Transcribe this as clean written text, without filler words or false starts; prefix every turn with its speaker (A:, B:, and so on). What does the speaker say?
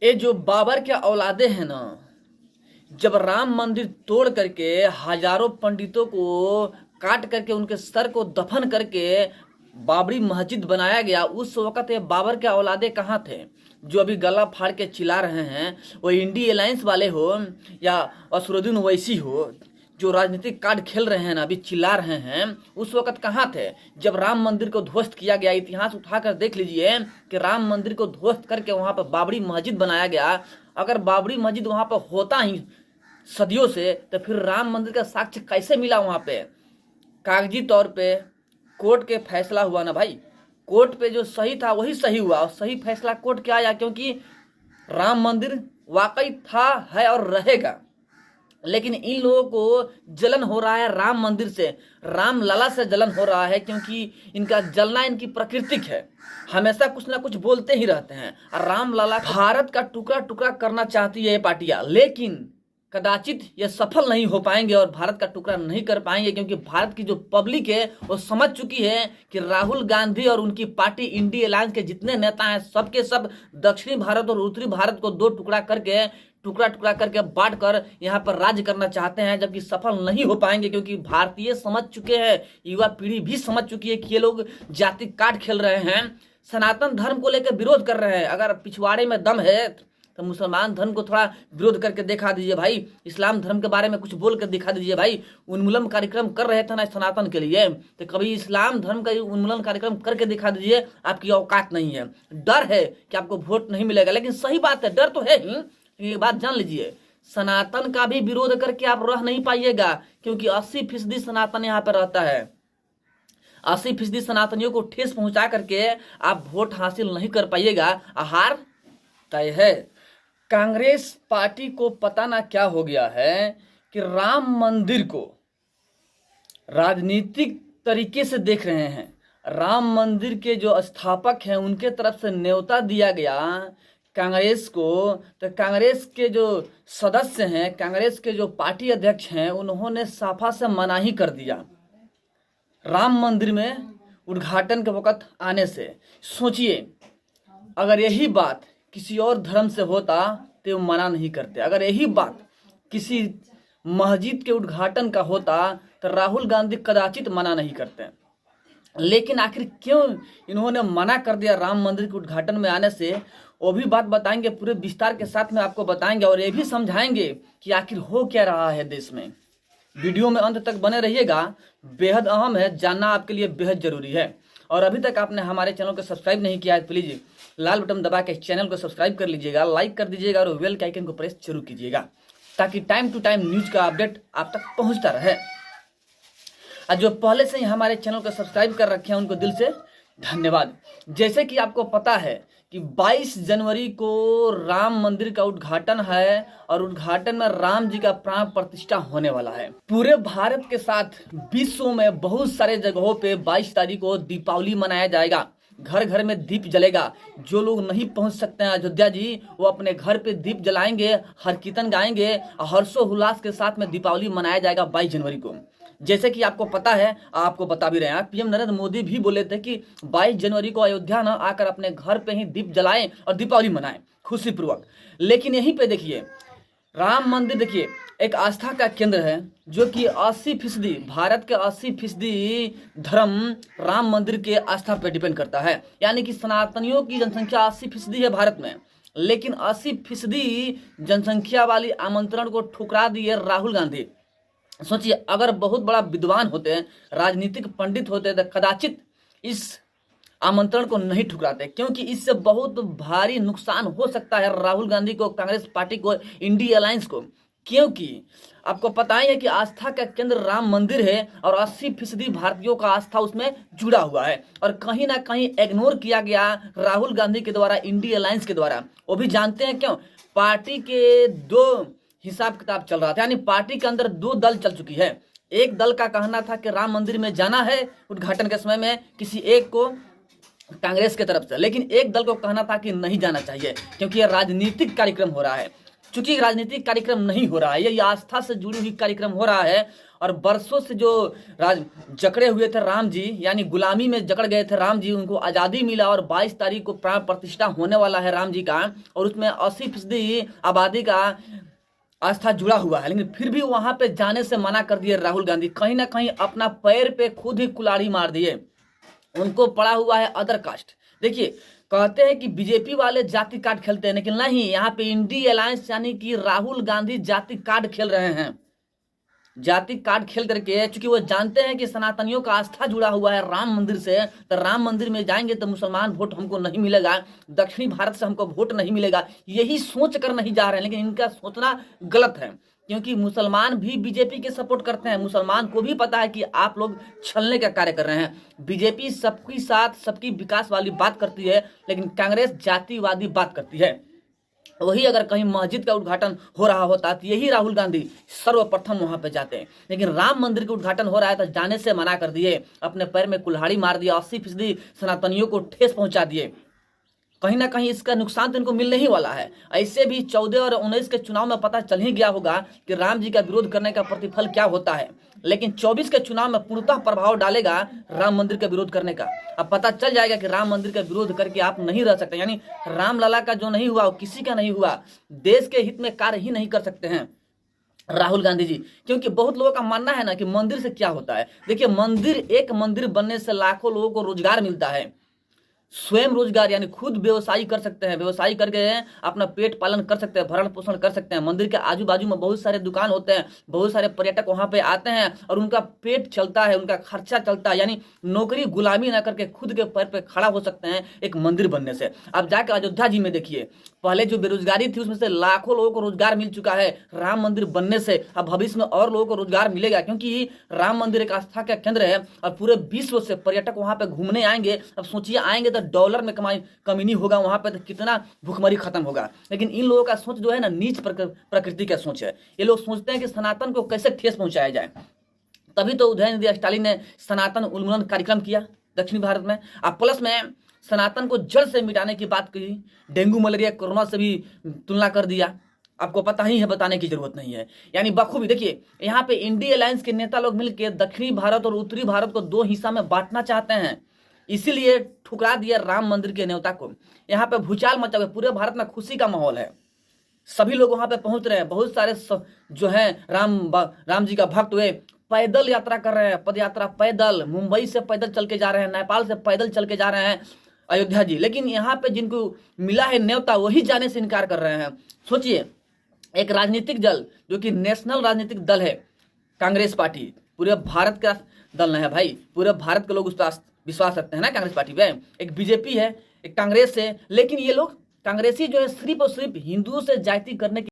A: ये जो बाबर के औलादे हैं ना, जब राम मंदिर तोड़ करके हजारों पंडितों को काट करके उनके सर को दफन करके बाबरी मस्जिद बनाया गया, उस वक्त ये बाबर के औलादे कहाँ थे? जो अभी गला फाड़ के चिल्ला रहे हैं, वो इंडी अलायंस वाले हो या असरुद्दीन ओवैसी हो, जो राजनीतिक कार्ड खेल रहे हैं ना, अभी चिल्ला रहे हैं, उस वक्त कहाँ थे जब राम मंदिर को ध्वस्त किया गया? इतिहास उठाकर देख लीजिए कि राम मंदिर को ध्वस्त करके वहां पर बाबरी मस्जिद बनाया गया। अगर बाबरी मस्जिद वहां पर होता ही सदियों से, तो फिर राम मंदिर का साक्ष्य कैसे मिला वहां पे? कागजी तौर पे कोर्ट के फैसला हुआ ना भाई, कोर्ट पे जो सही था वही सही हुआ, और सही फैसला कोर्ट क्या आया? क्योंकि राम मंदिर वाकई था, है और रहेगा। लेकिन इन लोगों को जलन हो रहा है राम मंदिर से, राम लला से जलन हो रहा है, क्योंकि इनका जलना इनकी प्रकृतिक है, हमेशा कुछ ना कुछ बोलते ही रहते हैं। और राम लला भारत का टुकड़ा टुकड़ा करना चाहती है ये पार्टियां, लेकिन कदाचित ये सफल नहीं हो पाएंगे और भारत का टुकड़ा नहीं कर पाएंगे, क्योंकि भारत की जो पब्लिक है वो समझ चुकी है कि राहुल गांधी और उनकी पार्टी इंडी अलायंस के जितने नेता हैं, सबके सब दक्षिणी भारत और उत्तरी भारत को दो टुकड़ा टुकड़ा करके बांट कर यहाँ पर राज्य करना चाहते हैं, जबकि सफल नहीं हो पाएंगे, क्योंकि भारतीय समझ चुके हैं, युवा पीढ़ी भी समझ चुकी है कि ये लोग जाति काट खेल रहे हैं, सनातन धर्म को लेकर विरोध कर रहे हैं। अगर पिछवाड़े में दम है तो मुसलमान धर्म को थोड़ा विरोध करके दिखा दीजिए भाई, इस्लाम धर्म के बारे में कुछ बोल कर दिखा दीजिए भाई। उन्मूलन कार्यक्रम कर रहे थे ना सनातन के लिए, तो कभी इस्लाम धर्म का उन्मूलन कार्यक्रम करके दिखा दीजिए। आपकी औकात नहीं है, डर है कि आपको वोट नहीं मिलेगा, लेकिन सही बात है, डर तो है ही। ये बात जान लीजिए, सनातन का भी विरोध करके आप रह नहीं पाइएगा, क्योंकि 80% सनातन यहाँ पर रहता है। 80% सनातनियों को ठेस पहुंचा करके आप वोट हासिल नहीं कर पाइएगा, हार तय है। कांग्रेस पार्टी को पता ना क्या हो गया है कि राम मंदिर को राजनीतिक तरीके से देख रहे हैं। राम मंदिर के जो स्थापक हैं उनके तरफ से न्योता दिया गया कांग्रेस को, तो कांग्रेस के जो सदस्य हैं, कांग्रेस के जो पार्टी अध्यक्ष हैं, उन्होंने साफा से मना ही कर दिया राम मंदिर में उद्घाटन के वक्त आने से। सोचिए, अगर यही बात किसी और धर्म से होता तो मना नहीं करते, अगर यही बात किसी मस्जिद के उद्घाटन का होता तो राहुल गांधी कदाचित मना नहीं करते। लेकिन आखिर क्यों इन्होंने मना कर दिया राम मंदिर के उद्घाटन में आने से, वो भी बात बताएंगे, पूरे विस्तार के साथ में आपको बताएंगे, और ये भी समझाएंगे कि आखिर हो क्या रहा है देश में। वीडियो में अंत तक बने रहिएगा, बेहद अहम है, जानना आपके लिए बेहद जरूरी है। और अभी तक आपने हमारे चैनल को सब्सक्राइब नहीं किया है, प्लीज लाल बटन दबा के चैनल को सब्सक्राइब कर लीजिएगा, लाइक कर दीजिएगा और बेल के आइकन को प्रेस जरूर कीजिएगा, ताकि टाइम टू टाइम न्यूज का अपडेट आप तक पहुंचता रहे। और जो पहले से ही हमारे चैनल को सब्सक्राइब कर रखे हैं उनको दिल से धन्यवाद। जैसे कि आपको पता है कि 22 जनवरी को राम मंदिर का उद्घाटन है, और उद्घाटन में राम जी का प्राण प्रतिष्ठा होने वाला है। पूरे भारत के साथ विश्व में बहुत सारे जगहों पे 22 तारीख को दीपावली मनाया जाएगा, घर घर में दीप जलेगा। जो लोग नहीं पहुंच सकते हैं अयोध्या जी, वो अपने घर पे दीप जलाएंगे, हर कीर्तन गाएंगे, हर्षोल्लास के साथ में दीपावली मनाया जाएगा 22 जनवरी को। जैसे कि आपको पता है, आपको बता भी रहे हैं, पीएम नरेंद्र मोदी भी बोले थे कि 22 जनवरी को अयोध्या न आकर अपने घर पे ही दीप जलाएं और दीपावली मनाएं खुशीपूर्वक। लेकिन यहीं पे देखिए, राम मंदिर देखिए एक आस्था का केंद्र है, जो कि 80% भारत के 80% धर्म राम मंदिर के आस्था पर डिपेंड करता है। यानी कि सनातनियों की जनसंख्या 80% है भारत में, लेकिन 80% जनसंख्या वाली आमंत्रण को ठुकरा दिए राहुल गांधी। सोचिए, अगर बहुत बड़ा विद्वान होते, राजनीतिक पंडित होते, तो कदाचित इस आमंत्रण को नहीं ठुकराते, क्योंकि इससे बहुत भारी नुकसान हो सकता है राहुल गांधी को, कांग्रेस पार्टी को, इंडी अलायंस को। क्योंकि आपको पता ही है कि आस्था का केंद्र राम मंदिर है, और 80% भारतीयों का आस्था उसमें जुड़ा हुआ है, और कहीं ना कहीं इग्नोर किया गया राहुल गांधी के द्वारा, इंडी अलायंस के द्वारा। वो भी जानते हैं क्यों? पार्टी के दो हिसाब किताब चल रहा था, यानी पार्टी के अंदर दो दल चल चुकी है। एक दल का कहना था कि राम मंदिर में जाना है उद्घाटन के समय में किसी एक को, कांग्रेस के तरफ से, लेकिन एक दल को कहना था कि नहीं जाना चाहिए, क्योंकि यह राजनीतिक कार्यक्रम हो रहा है। चूंकि राजनीतिक कार्यक्रम नहीं हो रहा है, ये आस्था से जुड़ी हुई कार्यक्रम हो रहा है, और बरसों से जो राज जकड़े हुए थे राम जी, यानी गुलामी में जकड़ गए थे राम जी, उनको आज़ादी मिला और 22 तारीख को प्राण प्रतिष्ठा होने वाला है राम जी का, और उसमें 80% आबादी का आस्था जुड़ा हुआ है, लेकिन फिर भी वहां पे जाने से मना कर दिए राहुल गांधी। कहीं ना कहीं अपना पैर पे खुद ही कुल्हाड़ी मार दिए। उनको पड़ा हुआ है अदर कास्ट। देखिए, कहते हैं कि बीजेपी वाले जाति कार्ड खेलते हैं, लेकिन नहीं, यहाँ पे इंडी अलायंस यानी कि राहुल गांधी जाति कार्ड खेल रहे हैं। जाति कार्ड खेल करके, चूंकि वो जानते हैं कि सनातनियों का आस्था जुड़ा हुआ है राम मंदिर से, तो राम मंदिर में जाएंगे तो मुसलमान वोट हमको नहीं मिलेगा, दक्षिणी भारत से हमको वोट नहीं मिलेगा, यही सोच कर नहीं जा रहे हैं। लेकिन इनका सोचना गलत है, क्योंकि मुसलमान भी बीजेपी के सपोर्ट करते हैं। मुसलमान को भी पता है कि आप लोग छलने का कार्य कर रहे हैं। बीजेपी सबके साथ सबकी विकास वाली बात करती है, लेकिन कांग्रेस जातिवादी बात करती है। वही अगर कहीं मस्जिद का उद्घाटन हो रहा होता तो यही राहुल गांधी सर्वप्रथम वहां पे जाते हैं, लेकिन राम मंदिर का उद्घाटन हो रहा है तो जाने से मना कर दिए, अपने पैर में कुल्हाड़ी मार दिया, 80% सनातनियों को ठेस पहुंचा दिए। कहीं ना कहीं इसका नुकसान तो इनको मिलने ही वाला है। ऐसे भी 14 और 19 के चुनाव में पता चल ही गया होगा कि राम जी का विरोध करने का प्रतिफल क्या होता है, लेकिन 24 के चुनाव में पूर्णतः प्रभाव डालेगा राम मंदिर का विरोध करने का। अब पता चल जाएगा कि राम मंदिर का विरोध करके आप नहीं रह सकते, यानी राम लला का जो नहीं हुआ वो किसी का नहीं हुआ, देश के हित में कार्य ही नहीं कर सकते हैं राहुल गांधी जी। क्योंकि बहुत लोगों का मानना है ना कि मंदिर से क्या होता है। देखिए, एक मंदिर बनने से लाखों लोगों को रोजगार मिलता है, स्वयं रोजगार, यानी खुद व्यवसाय कर सकते हैं, व्यवसाय करके अपना पेट पालन कर सकते हैं, भरण पोषण कर सकते हैं। मंदिर के आजू बाजू में बहुत सारे दुकान होते हैं, बहुत सारे पर्यटक वहां पे आते हैं और उनका पेट चलता है, उनका खर्चा चलता है, यानी नौकरी गुलामी ना करके खुद के पैर पे खड़ा हो सकते हैं एक मंदिर बनने से। अब जाकर अयोध्या जी में देखिए, पहले जो बेरोजगारी थी उसमें से लाखों लोगों को रोजगार मिल चुका है राम मंदिर बनने से। अब भविष्य में और लोगों को रोजगार मिलेगा, क्योंकि राम मंदिर एक आस्था का केंद्र है और पूरे विश्व से पर्यटक वहां पे घूमने आएंगे। अब सोचिए, आएंगे तो डॉलर में कमी नहीं होगा वहां पे, तो कितना भूखमरी खत्म होगा। लेकिन इन लोगों का सोच जो है ना, नीच प्रकृति का सोच है। ये लोग सोचते हैं कि सनातन को कैसे ठेस पहुंचाया जाए। तभी तो उदयनिधि स्टालिन ने सनातन उन्मूलन कार्यक्रम किया दक्षिण भारत में। अब प्लस में सनातन को जड़ से मिटाने की बात की, डेंगू मलेरिया कोरोना से भी तुलना कर दिया। आपको पता ही है, बताने की जरूरत नहीं है। यानी बखूबी देखिए, यहाँ पे इंडी अलायंस के नेता लोग मिलकर दक्षिणी भारत और उत्तरी भारत को 2 हिस्सा में बांटना चाहते हैं, इसीलिए ठुकरा दिया राम मंदिर के न्योता को। यहाँ पे भूचाल मचा हुआ, पूरे भारत में खुशी का माहौल है, सभी लोग वहां पे पहुंच रहे हैं। बहुत सारे जो है राम जी का भक्त हुए पैदल यात्रा कर रहे हैं, पद यात्रा पैदल, मुंबई से पैदल चल के जा रहे हैं, नेपाल से पैदल चल के जा रहे हैं अयोध्या जी। लेकिन यहाँ पे जिनको मिला है न्योता वही जाने से इनकार कर रहे हैं। सोचिए, एक राजनीतिक दल जो कि नेशनल राजनीतिक दल है कांग्रेस पार्टी, पूरे भारत का दल नहीं है भाई, पूरे भारत के लोग उस पर विश्वास रखते हैं ना कांग्रेस पार्टी पे। एक बीजेपी है, एक कांग्रेस है, लेकिन ये लोग कांग्रेसी जो है सिर्फ और सिर्फ हिंदुओं से जाति करने की